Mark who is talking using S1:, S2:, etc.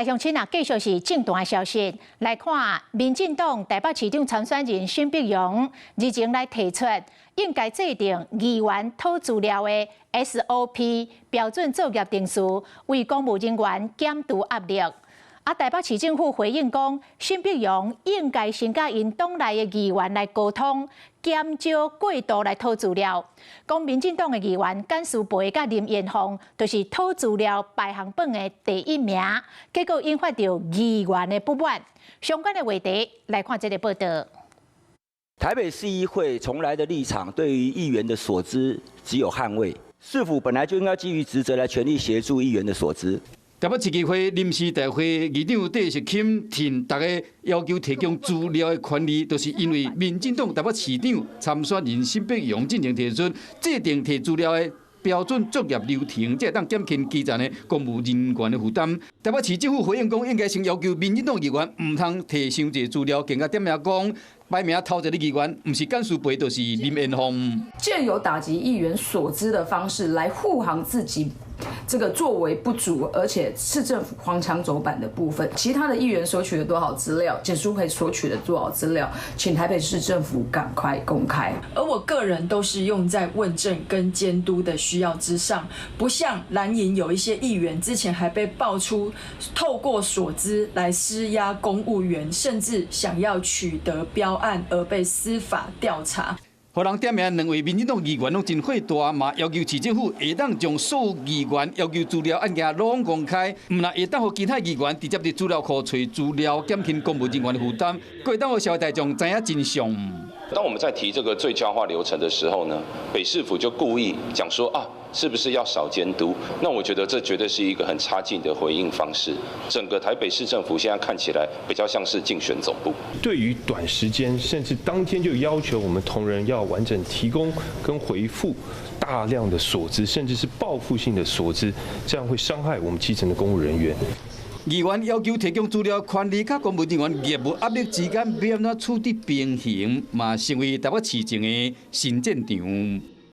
S1: 鄉親啊，繼續是政壇消息，來看民進黨台北市長參選人沈伯洋日前來提出，應該制定議員討資料的 SOP 標準作業定序，為公務人員減除壓力。台北市政府回應講，沈伯洋應該先甲因黨內的議員來溝通，減少過度來討資料。講民進黨的議員簡舒培甲林彥宏，就是討資料排行榜的第一名，結果引發到議員的不滿。相關的話題，來看這個報道。
S2: 台北市議會從來的立場，對於議員的所知只有捍衛，市府本來就應該基於職責來全力協助議員的所知。
S3: 台北市議會臨時大會議長戴錫欽挺大家要求提供資料的權利，就是因為民進黨台北市長參選人沈伯洋進行提出制定提資料的標準作業流程，才會當減輕基層的公務人員的負擔。台北市政府回應講，應該先要求民進黨議員唔通提傷濟資料，更加點名講。擺明頭一個議員，不是簡舒培，就是林彥宏。借由打擊議員所知的方式來護航自己這個作為不足，而且市政府荒腔走板的部分。其他的議員索取了多少資料，簡舒培索取了多少資料，請台北市政府趕快公開。
S4: 而我個人都是用在問政跟監督的需要之上，不像藍營有一些議員之前還被爆出透過所知來施壓公務員，甚至想要取得標案而被司法調查。互人點名兩位民進黨議員攏真火大，嘛要求市政府會當將所有議員要求資料案件攏公開，唔但會當互其他議員直接佇資料庫找資料，減輕公務人員的負擔，閣會當互社會大眾知影真相。
S5: 當我們在提這個最佳化流程的時候呢，北市府就故意講說啊，是不是要少監督？那我覺得這絕對是一個很差勁的回應方式。整個台北市政府現在看起來比較像是競選總部。
S6: 對於短時間甚至當天就要求我們同仁要完整提供跟回復大量的所知，甚至是報復性的所知，這樣會傷害我們基層的公務人員。議員要求提供資料權利，甲公務人員業務壓力之間，要安怎處理平衡，嘛成為台北市政的新戰場。